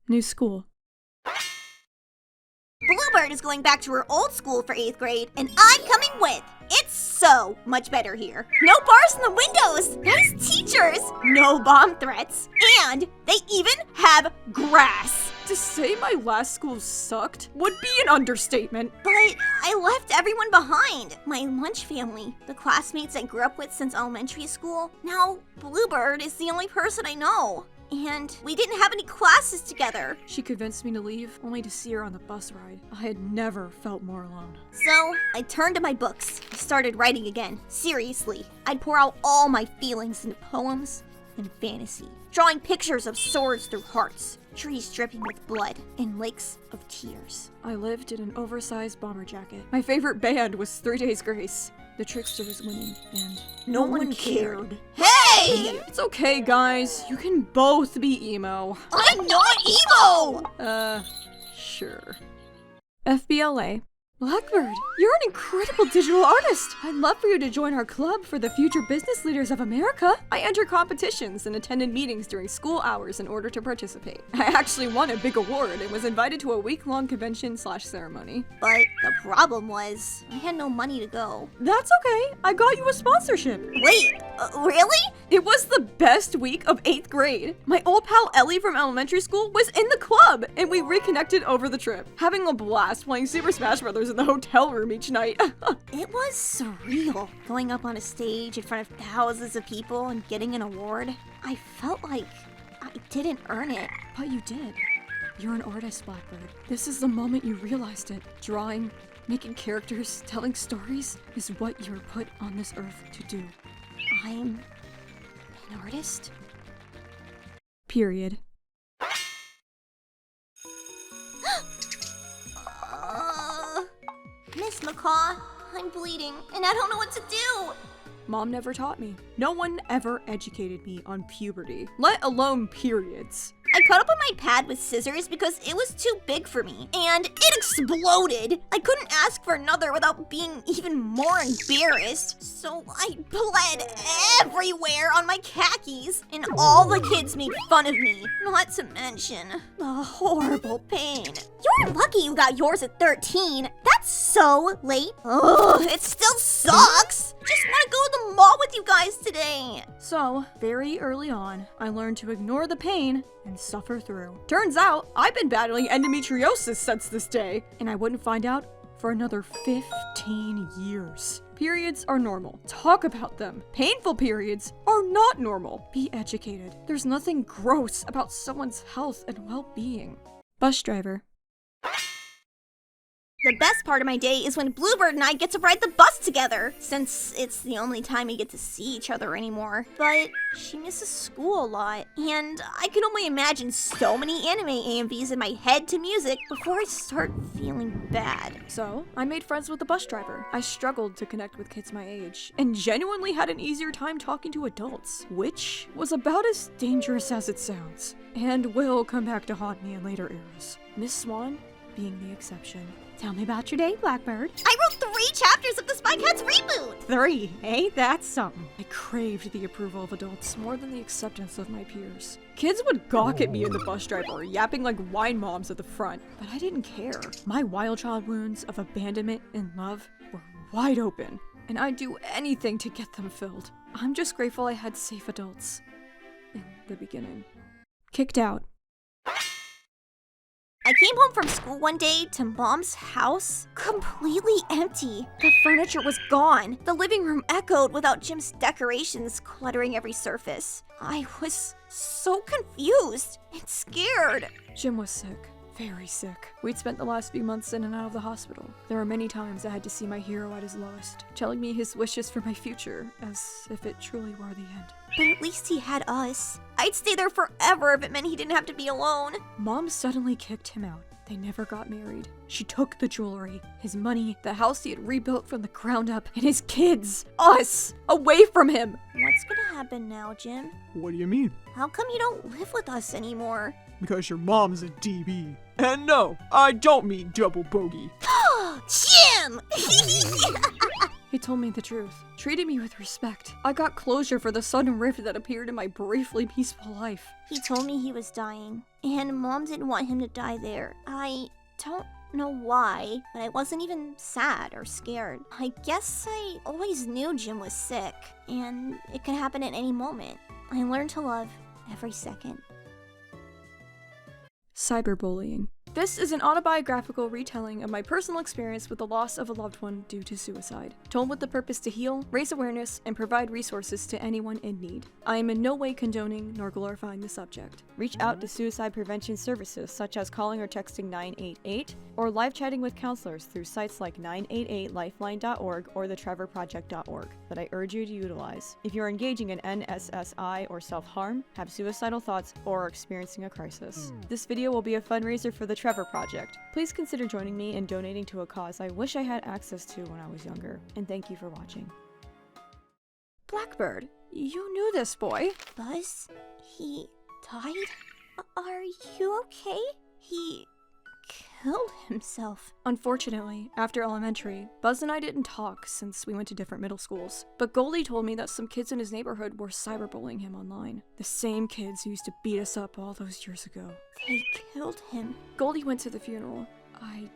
New school. Bluebird is going back to her old school for 8th grade, and I'm coming with. It's so much better here. No bars in the windows, nice teachers, no bomb threats, and they even have grass. To say my last school sucked would be an understatement. But I left everyone behind. My lunch family, the classmates I grew up with since elementary school. Now, Bluebird is the only person I know. And we didn't have any classes together. She convinced me to leave, only to see her on the bus ride. I had never felt more alone. So, I turned to my books. I started writing again. Seriously. I'd pour out all my feelings into poems and fantasy. Drawing pictures of swords through hearts, trees dripping with blood, and lakes of tears. I lived in an oversized bomber jacket. My favorite band was 3 Days Grace. The trickster was winning, and no one cared. Hey! It's okay, guys. You can both be emo. I'm not emo! Sure. FBLA. Blackbird, you're an incredible digital artist! I'd love for you to join our club for the Future Business Leaders of America. I entered competitions and attended meetings during school hours in order to participate. I actually won a big award and was invited to a week-long convention/ceremony. But the problem was, I had no money to go. That's okay. I got you a sponsorship. Wait, really? It was the best week of 8th grade. My old pal Ellie from elementary school was in the club, and we reconnected over the trip, having a blast playing Super Smash Bros. In the hotel room each night. It was surreal, going up on a stage in front of thousands of people and getting an award. I felt like I didn't earn it. But you did. You're an artist, Blackbird. This is the moment you realized it. Drawing, making characters, telling stories is what you were put on this earth to do. I'm an artist? Period. Miss McCaw, I'm bleeding, and I don't know what to do. Mom never taught me. No one ever educated me on puberty, let alone periods. I cut open my pad with scissors because it was too big for me, and it exploded. I couldn't ask for another without being even more embarrassed, so I bled everywhere on my khakis, and all the kids made fun of me, not to mention the horrible pain. You're lucky you got yours at 13. That's so late. Ugh, it still sucks. Just want to go to the mall with you guys today. So, very early on, I learned to ignore the pain and suffer through. Turns out, I've been battling endometriosis since this day, and I wouldn't find out for another 15 years. Periods are normal. Talk about them. Painful periods are not normal. Be educated. There's nothing gross about someone's health and well-being. Bus driver. The best part of my day is when Bluebird and I get to ride the bus together, since it's the only time we get to see each other anymore. But she misses school a lot, and I can only imagine so many anime AMVs in my head to music before I start feeling bad. So, I made friends with the bus driver. I struggled to connect with kids my age, and genuinely had an easier time talking to adults, which was about as dangerous as it sounds, and will come back to haunt me in later eras. Miss Swan being the exception. Tell me about your day, Blackbird. I wrote 3 chapters of the Spy Cats reboot! 3, eh? That's something. I craved the approval of adults more than the acceptance of my peers. Kids would gawk at me in the bus driver, yapping like wine moms at the front, but I didn't care. My wild child wounds of abandonment and love were wide open, and I'd do anything to get them filled. I'm just grateful I had safe adults in the beginning. Kicked out. I came home from school one day to Mom's house, completely empty. The furniture was gone. The living room echoed without Jim's decorations cluttering every surface. I was so confused and scared. Jim was sick. Very sick. We'd spent the last few months in and out of the hospital. There were many times I had to see my hero at his lowest, telling me his wishes for my future, as if it truly were the end. But at least he had us. I'd stay there forever if it meant he didn't have to be alone. Mom suddenly kicked him out. They never got married. She took the jewelry, his money, the house he had rebuilt from the ground up, and his kids, us, away from him. What's gonna happen now, Jim? What do you mean? How come you don't live with us anymore? Because your mom's a DB. And no, I don't mean double bogey. Jim! He told me the truth, treated me with respect. I got closure for the sudden rift that appeared in my briefly peaceful life. He told me he was dying, and Mom didn't want him to die there. I don't know why, but I wasn't even sad or scared. I guess I always knew Jim was sick, and it could happen at any moment. I learned to love every second. Cyberbullying. This is an autobiographical retelling of my personal experience with the loss of a loved one due to suicide, told with the purpose to heal, raise awareness, and provide resources to anyone in need. I am in no way condoning nor glorifying the subject. Reach out to suicide prevention services such as calling or texting 988, or live chatting with counselors through sites like 988lifeline.org or thetrevorproject.org that I urge you to utilize. If you are engaging in NSSI or self-harm, have suicidal thoughts, or are experiencing a crisis. This video will be a fundraiser for the Trevor Project. Please consider joining me in donating to a cause I wish I had access to when I was younger, and thank you for watching. Blackbird, you knew this boy. Buzz? He died? Are you okay? He killed himself. Unfortunately, after elementary, Buzz and I didn't talk since we went to different middle schools. But Goldie told me that some kids in his neighborhood were cyberbullying him online. The same kids who used to beat us up all those years ago. They killed him. Goldie went to the funeral. I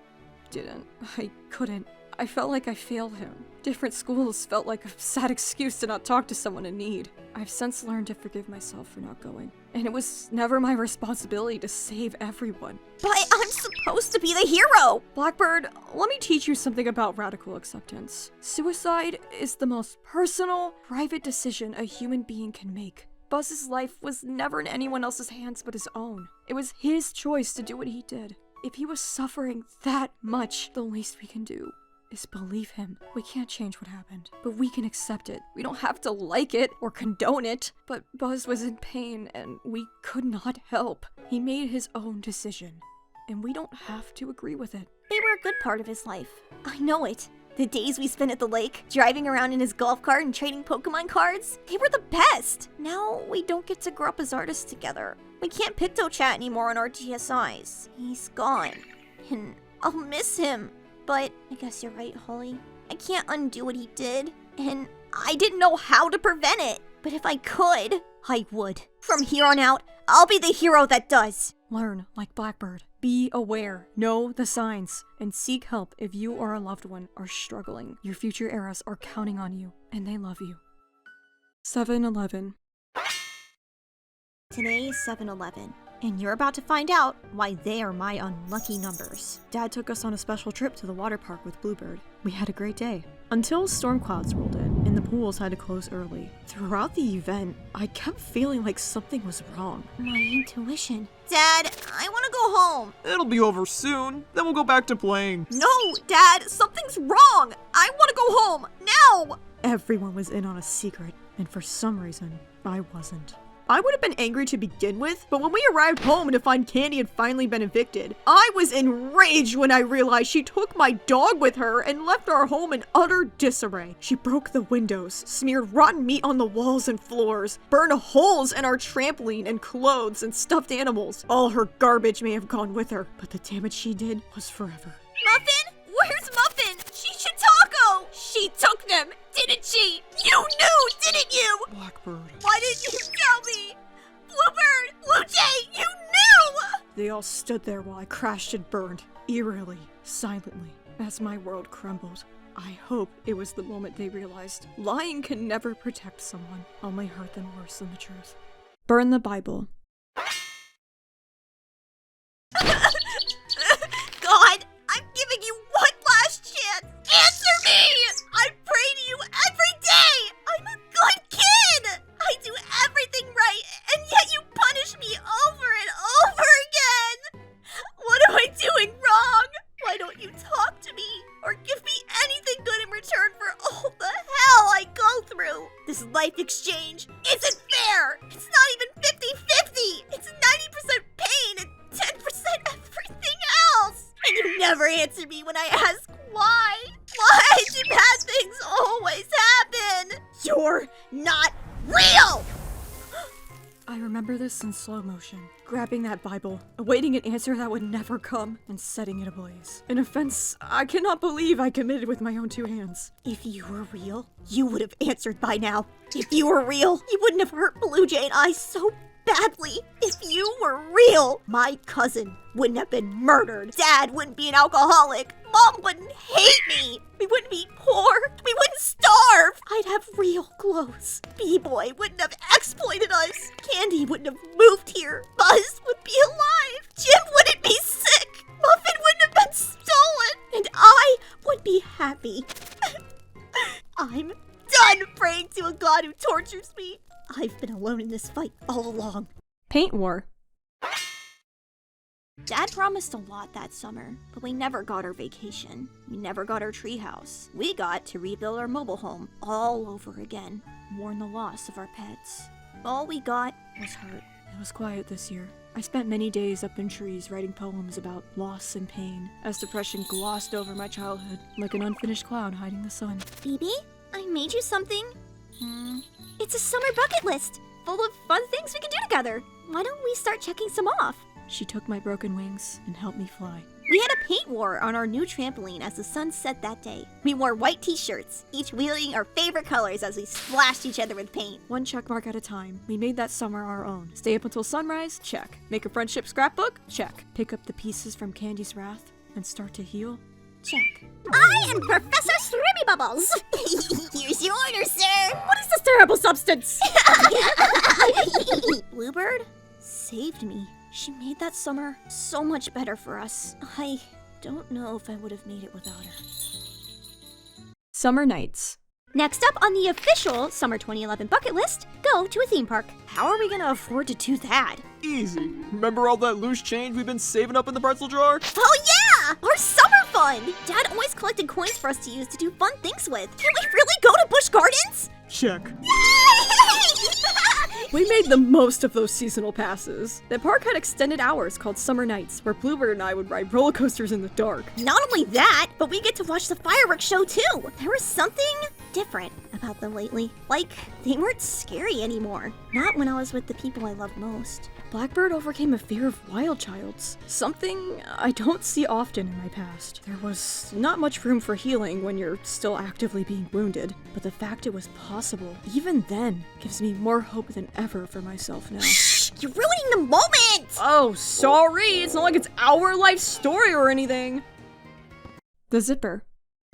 didn't. I couldn't. I felt like I failed him. Different schools felt like a sad excuse to not talk to someone in need. I've since learned to forgive myself for not going. And it was never my responsibility to save everyone. But I'm supposed to be the hero! Blackbird, let me teach you something about radical acceptance. Suicide is the most personal, private decision a human being can make. Buzz's life was never in anyone else's hands but his own. It was his choice to do what he did. If he was suffering that much, the least we can do is believe him. We can't change what happened, but we can accept it. We don't have to like it or condone it, but Buzz was in pain and we could not help. He made his own decision, and we don't have to agree with it. They were a good part of his life. I know it. The days we spent at the lake, driving around in his golf cart and trading Pokemon cards, they were the best. Now we don't get to grow up as artists together. We can't picto chat anymore on our GSIs. He's gone, and I'll miss him. But I guess you're right, Holly. I can't undo what he did, and I didn't know how to prevent it. But if I could, I would. From here on out, I'll be the hero that does. Learn like Blackbird. Be aware, know the signs, and seek help if you or a loved one are struggling. Your future eras are counting on you, and they love you. 7-Eleven. Today's 7-Eleven, and you're about to find out why they are my unlucky numbers. Dad took us on a special trip to the water park with Bluebird. We had a great day. Until storm clouds rolled in, and the pools had to close early. Throughout the event, I kept feeling like something was wrong. My intuition. Dad, I want to go home. It'll be over soon. Then we'll go back to playing. No, Dad, something's wrong. I want to go home, now. Everyone was in on a secret, and for some reason, I wasn't. I would have been angry to begin with, but when we arrived home to find Candy had finally been evicted, I was enraged when I realized she took my dog with her and left our home in utter disarray. She broke the windows, smeared rotten meat on the walls and floors, burned holes in our trampoline and clothes and stuffed animals. All her garbage may have gone with her, but the damage she did was forever. Muffin? Where's Muffin? She's Taco! She took them, didn't she? You knew, didn't you? Blackbird. Why didn't you tell me? Bluebird! Blue Jay, you knew! They all stood there while I crashed and burned, eerily, silently, as my world crumbled. I hope it was the moment they realized lying can never protect someone, only hurt them worse than the truth. Burn the Bible. God, I'm giving you one last chance. Answer me! I pray to you every day. I'm a good kid. I do everything right, and yet you punish me over and over again. What am I doing wrong? Why don't you talk to me or give me anything good in return for all the hell I go through? This life exchange isn't fair. It's not even 50-50. It's 90% pain and 10% everything else. And you never answer me when I ask why. Why do bad things always happen? You're not real! I remember this in slow motion. grabbing that Bible, awaiting an answer that would never come, and setting it ablaze. An offense I cannot believe I committed with my own 2 hands. If you were real, you would have answered by now. If you were real, you wouldn't have hurt Blue Jay and I so badly. If you were real, my cousin wouldn't have been murdered. Dad wouldn't be an alcoholic. Mom wouldn't hate me. We wouldn't be poor. We wouldn't starve. I'd have real clothes. B-Boy wouldn't have exploited us. Candy wouldn't have moved here. Buzz would be alive. Jim wouldn't be sick. Muffin wouldn't have been stolen. And I would be happy. I'm done praying to a god who tortures me. I've been alone in this fight all along. Paint war. Dad promised a lot that summer, but we never got our vacation. We never got our treehouse. We got to rebuild our mobile home all over again, mourn the loss of our pets. All we got was hurt. It was quiet this year. I spent many days up in trees writing poems about loss and pain, as depression glossed over my childhood like an unfinished cloud hiding the sun. Phoebe, I made you something. It's a summer bucket list, full of fun things we can do together. Why don't we start checking some off? She took my broken wings and helped me fly. We had a paint war on our new trampoline as the sun set that day. We wore white t-shirts, each wielding our favorite colors as we splashed each other with paint. One check mark at a time, we made that summer our own. Stay up until sunrise? Check. Make a friendship scrapbook? Check. Pick up the pieces from Candy's wrath and start to heal? Check. I am Professor Srimmy Bubbles. Here's your order, sir. What is this terrible substance? Bluebird saved me. She made that summer so much better for us. I don't know if I would have made it without her. Summer nights. Next up on the official Summer 2011 bucket list, go to a theme park. How are we gonna afford to do that? Easy. Remember all that loose change we've been saving up in the pretzel jar? Oh yeah! Our summer fund! Dad always collected coins for us to use to do fun things with. Can we really go to Busch Gardens? Check. We made the most of those seasonal passes. The park had extended hours called Summer Nights, where Bluebird and I would ride roller coasters in the dark. Not only that, but we get to watch the fireworks show too. There was something different about them lately. Like, they weren't scary anymore. Not when I was with the people I loved most. Blackbird overcame a fear of wild childs, something I don't see often in my past. There was not much room for healing when you're still actively being wounded, but the fact it was possible, even then, gives me more hope than ever for myself now. Shh! You're ruining the moment! Oh, sorry! It's not like it's our life story or anything! The Zipper.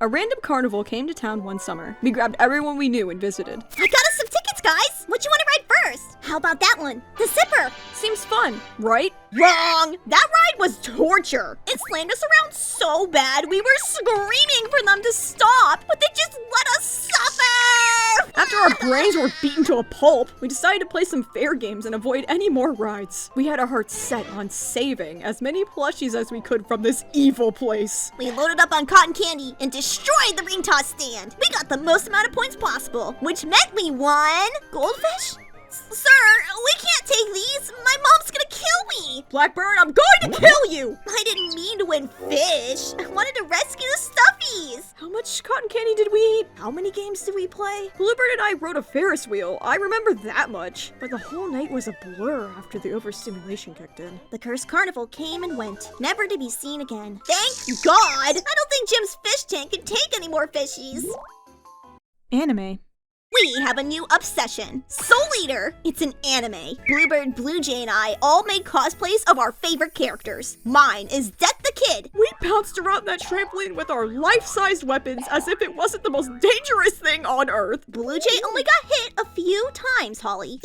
A random carnival came to town one summer. We grabbed everyone we knew and visited. I got us some tickets, guys! What you want to ride first? How about that one? The Zipper! Seems fun, right? Wrong! That ride was torture! It slammed us around so bad, we were screaming for them to stop, but they just let us suffer! After our brains were beaten to a pulp, we decided to play some fair games and avoid any more rides. We had our hearts set on saving as many plushies as we could from this evil place. We loaded up on cotton candy and destroyed the ring toss stand. We got the most amount of points possible, which meant we won goldfish? Sir, we can't take these. My mom's gonna kill me. Blackbird, I'm going to kill you! I didn't mean to win fish. I wanted to rescue the stuffies. How much cotton candy did we eat? How many games did we play? Bluebird and I rode a Ferris wheel. I remember that much. But the whole night was a blur after the overstimulation kicked in. The cursed carnival came and went, never to be seen again. Thank God! I don't think Jim's fish tank can take any more fishies. Anime. We have a new obsession. Soul Eater! It's an anime. Bluebird, Blue Jay, and I all made cosplays of our favorite characters. Mine is Death the Kid. We bounced around that trampoline with our life-sized weapons as if it wasn't the most dangerous thing on Earth. Blue Jay only got hit a few times, Holly.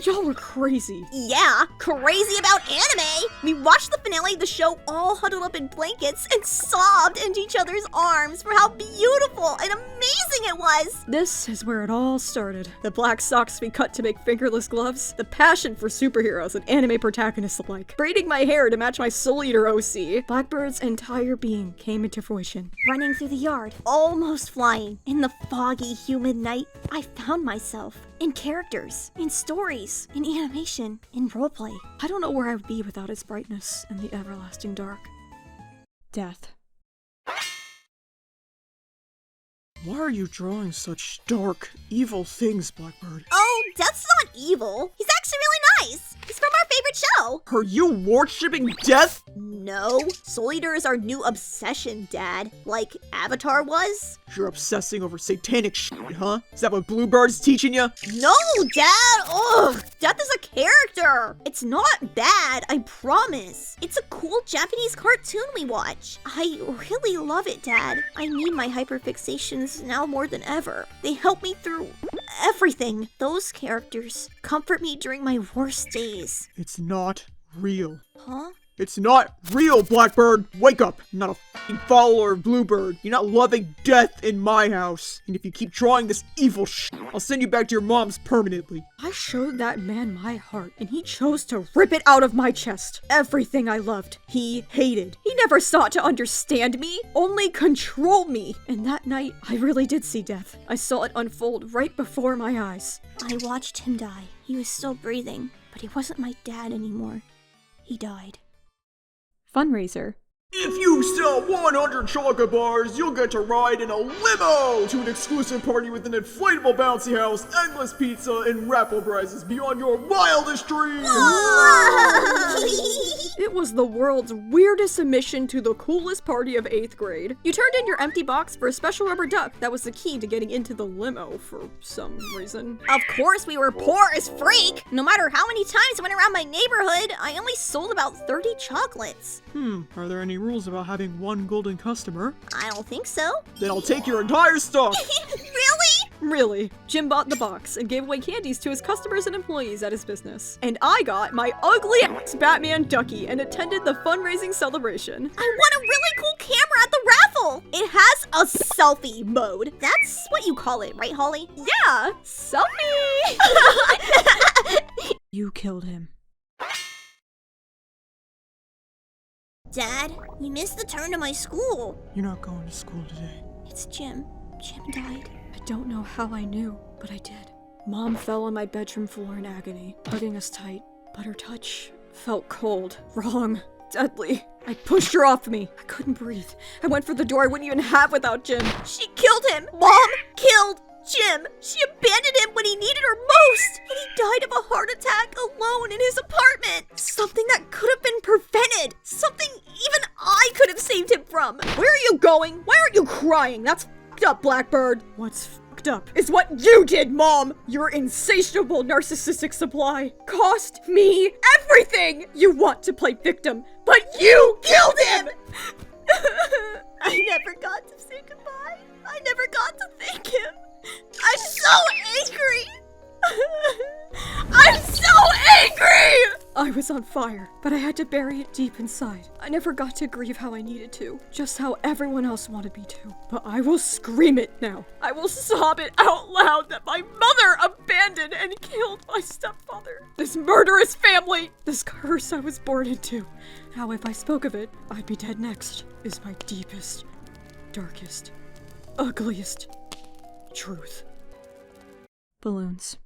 Y'all were crazy. Yeah, crazy about anime. We watched the finale of the show all huddled up in blankets and sobbed into each other's arms for how beautiful and amazing it was. This is where it all started. The black socks we cut to make fingerless gloves, the passion for superheroes and anime protagonists alike, braiding my hair to match my Soul Eater OC. Blackbird's entire being came into fruition. Running through the yard, almost flying. In the foggy, humid night, I found myself in characters, in stories, in animation, in roleplay. I don't know where I would be without its brightness and the everlasting dark. Death. Why are you drawing such dark, evil things, Blackbird? Oh, Death's not evil. He's actually really Eyes. He's from our favorite show. Are you worshipping death? No, Soul Eater is our new obsession, Dad. Like Avatar was. You're obsessing over satanic shit, huh? Is that what Bloopers teaching you? No, Dad! Ugh! Death is a character! It's not bad, I promise. It's a cool Japanese cartoon we watch. I really love it, Dad. I need my hyperfixations now more than ever. They help me through everything. Those characters comfort me during my worst days. It's not real. Huh? It's not real, Blackbird! Wake up! You're not a f***ing follower of Bluebird. You're not loving death in my house. And if you keep drawing this evil shit, I'll send you back to your mom's permanently. I showed that man my heart, and he chose to rip it out of my chest. Everything I loved, he hated. He never sought to understand me, only control me. And that night, I really did see death. I saw it unfold right before my eyes. I watched him die. He was still breathing, but he wasn't my dad anymore. He died. Fundraiser. If you sell 100 chocolate bars, you'll get to ride in a limo to an exclusive party with an inflatable bouncy house, endless pizza, and raffle prizes beyond your wildest dreams! It was the world's weirdest admission to the coolest party of 8th grade. You turned in your empty box for a special rubber duck that was the key to getting into the limo for some reason. Of course we were poor as freak! No matter how many times I went around my neighborhood, I only sold about 30 chocolates. Are there any rules about having one golden customer? I don't think so. Then I'll take your entire stock! Really? Really, Jim bought the box and gave away candies to his customers and employees at his business. And I got my ugly-ass Batman ducky and attended the fundraising celebration. I won a really cool camera at the raffle! It has a selfie mode. That's what you call it, right, Holly? Yeah, selfie! You killed him. Dad, you missed the turn to my school. You're not going to school today. It's Jim. Jim died. I don't know how I knew, but I did. Mom fell on my bedroom floor in agony, hugging us tight, but her touch felt cold, wrong, deadly. I pushed her off me. I couldn't breathe. I went for the door I wouldn't even have without Jim. She killed him. Mom killed Jim. She abandoned him when he needed her most. And he died of a heart attack alone in his apartment. Something that could have been prevented. Something even I could have saved him from. Where are you going? Why aren't you crying? That's f***ed up, Blackbird. What's f***ed up is what you did, Mom. Your insatiable narcissistic supply cost me everything. You want to play victim, but you killed him. I never got to say goodbye. I never got to thank him. I'm so angry! I'm so angry! I was on fire, but I had to bury it deep inside. I never got to grieve how I needed to, just how everyone else wanted me to. But I will scream it now. I will sob it out loud that my mother abandoned and killed my stepfather. This murderous family, this curse I was born into. How if I spoke of it, I'd be dead next, is my deepest, darkest, ugliest truth. Balloons.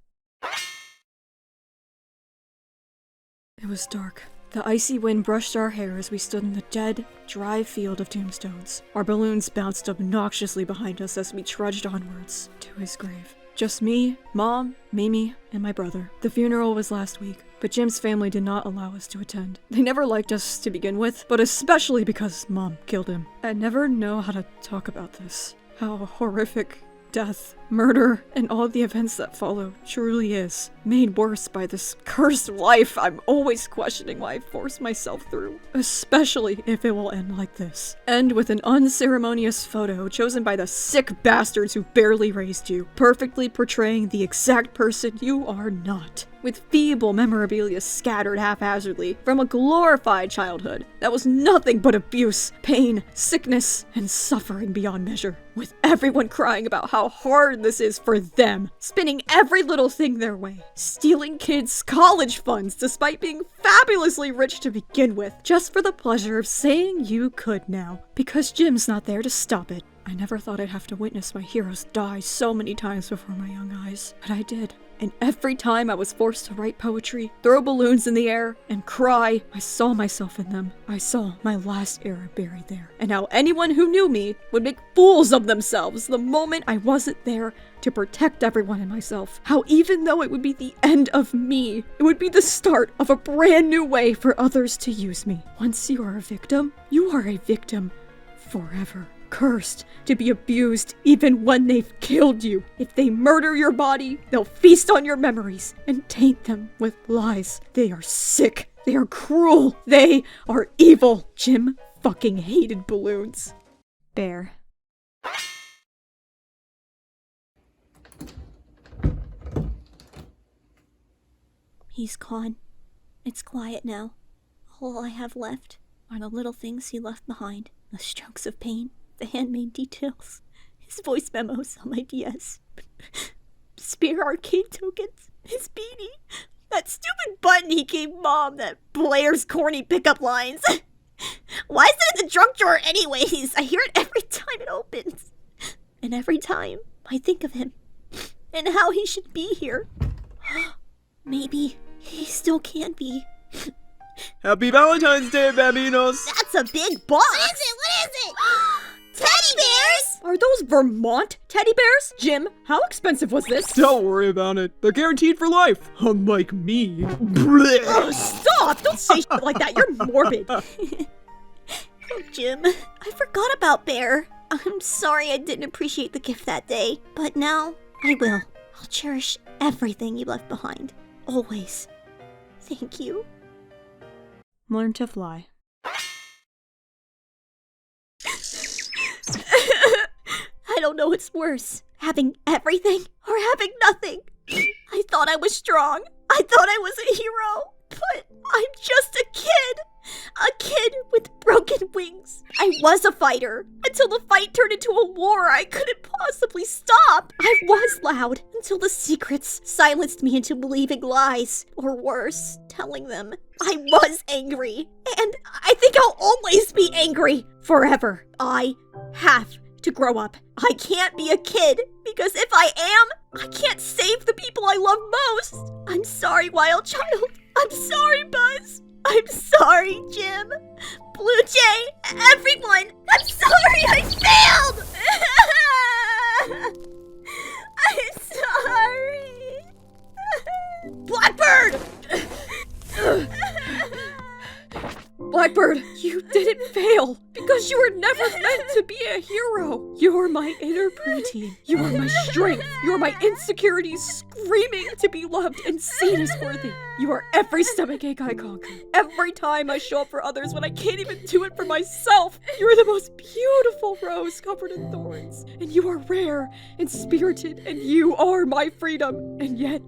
It was dark. The icy wind brushed our hair as we stood in the dead, dry field of tombstones. Our balloons bounced obnoxiously behind us as we trudged onwards to his grave. Just me, Mom, Mimi, and my brother. The funeral was last week, but Jim's family did not allow us to attend. They never liked us to begin with, but especially because Mom killed him. I never know how to talk about this. How horrific death, murder, and all the events that follow truly is. Made worse by this cursed life I'm always questioning why I force myself through. Especially if it will end like this. End with an unceremonious photo chosen by the sick bastards who barely raised you, perfectly portraying the exact person you are not. With feeble memorabilia scattered haphazardly from a glorified childhood that was nothing but abuse, pain, sickness, and suffering beyond measure. With everyone crying about how hard this is for them, spinning every little thing their way, stealing kids' college funds despite being fabulously rich to begin with, just for the pleasure of saying you could now, because Jim's not there to stop it. I never thought I'd have to witness my heroes die so many times before my young eyes, but I did. And every time I was forced to write poetry, throw balloons in the air, and cry, I saw myself in them. I saw my last era buried there. And how anyone who knew me would make fools of themselves the moment I wasn't there to protect everyone and myself. How even though it would be the end of me, it would be the start of a brand new way for others to use me. Once you are a victim, you are a victim forever. Cursed to be abused even when they've killed you. If they murder your body, they'll feast on your memories and taint them with lies. They are sick. They are cruel. They are evil. Jim fucking hated balloons. Bear. He's gone. It's quiet now. All I have left are the little things he left behind. The strokes of pain, the handmade details, his voice memos on my DS, Spear arcade tokens, his beanie, that stupid button he gave Mom that blares corny pickup lines. Why is it in the junk drawer anyways? I hear it every time it opens. And every time I think of him and how he should be here. Maybe he still can be. Happy Valentine's Day, Bambinos! That's a big box! What is it? What is it? Teddy bears? Are those Vermont teddy bears? Jim, how expensive was this? Don't worry about it. They're guaranteed for life, unlike me. Oh, stop! Don't say shit like that. You're morbid. Oh, Jim, I forgot about Bear. I'm sorry I didn't appreciate the gift that day, but now I will. I'll cherish everything you left behind. Always. Thank you. Learn to fly. I don't know what's worse, having everything or having nothing. I thought I was strong. I thought I was a hero, but I'm just a kid. A kid with broken wings. I was a fighter until the fight turned into a war I couldn't possibly stop. I was loud until the secrets silenced me into believing lies, or worse, telling them. I was angry, and I think I'll always be angry forever. I have to grow up. I can't be a kid, because if I am, I can't save the people I love most. I'm sorry, Wild Child. I'm sorry, Buzz. I'm sorry, Jim. Blue Jay, everyone. I'm sorry I failed. I'm sorry. Blackbird! Blackbird, you didn't fail because you were never meant to be a hero. You're my inner preteen. You are my strength. You are my insecurities screaming to be loved and seen as worthy. You are every stomachache I conquer. Every time I show up for others when I can't even do it for myself. You are the most beautiful rose covered in thorns. And you are rare and spirited, and you are my freedom. And yet,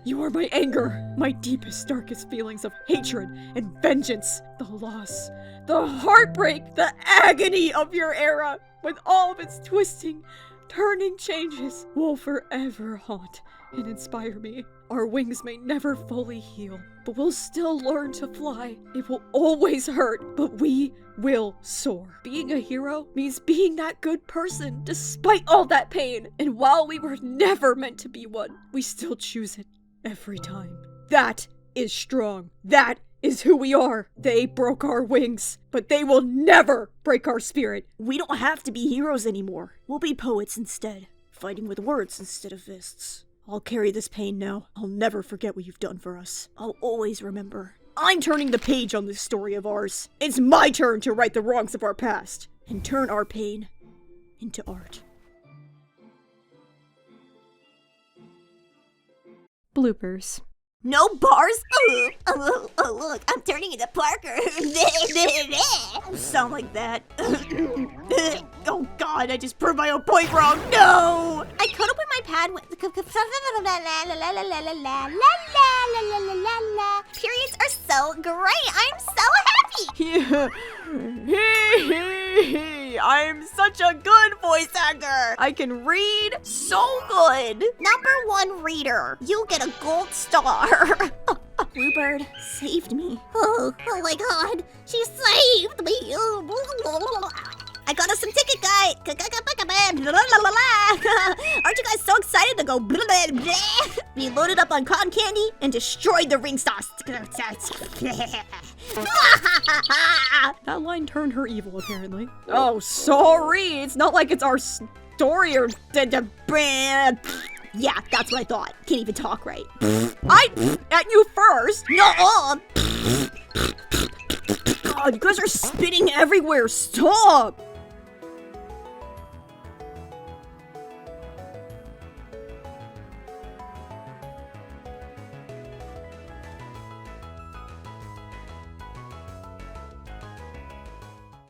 you are my anger, my deepest, darkest feelings of hatred and vengeance, the loss, the heartbreak, the agony of your era, with all of its twisting, turning changes, will forever haunt and inspire me. Our wings may never fully heal, but we'll still learn to fly. It will always hurt, but we will soar. Being a hero means being that good person despite all that pain. And while we were never meant to be one, we still choose it. Every time. That is strong. That is who we are. They broke our wings, but they will never break our spirit. We don't have to be heroes anymore. We'll be poets instead, fighting with words instead of fists. I'll carry this pain now. I'll never forget what you've done for us. I'll always remember. I'm turning the page on this story of ours. It's my turn to right the wrongs of our past and turn our pain into art. Bloopers. No bars? Oh, look, I'm turning into Parker. Sound like that. Oh god, I just proved my own point wrong. No! I could open my pad with... Periods are so great. I'm so happy. I'm such a good voice actor. I can read so good. #1 reader. You'll get a gold star. Bluebird saved me. Oh my god. She saved me. I got us some ticket, guys. Aren't you guys so excited to go? We loaded up on cotton candy and destroyed the ring sauce. That line turned her evil, apparently. Oh, sorry. It's not like it's our story or... Yeah, that's what I thought. Can't even talk right. I at you first. No. God, you guys are spitting everywhere. Stop.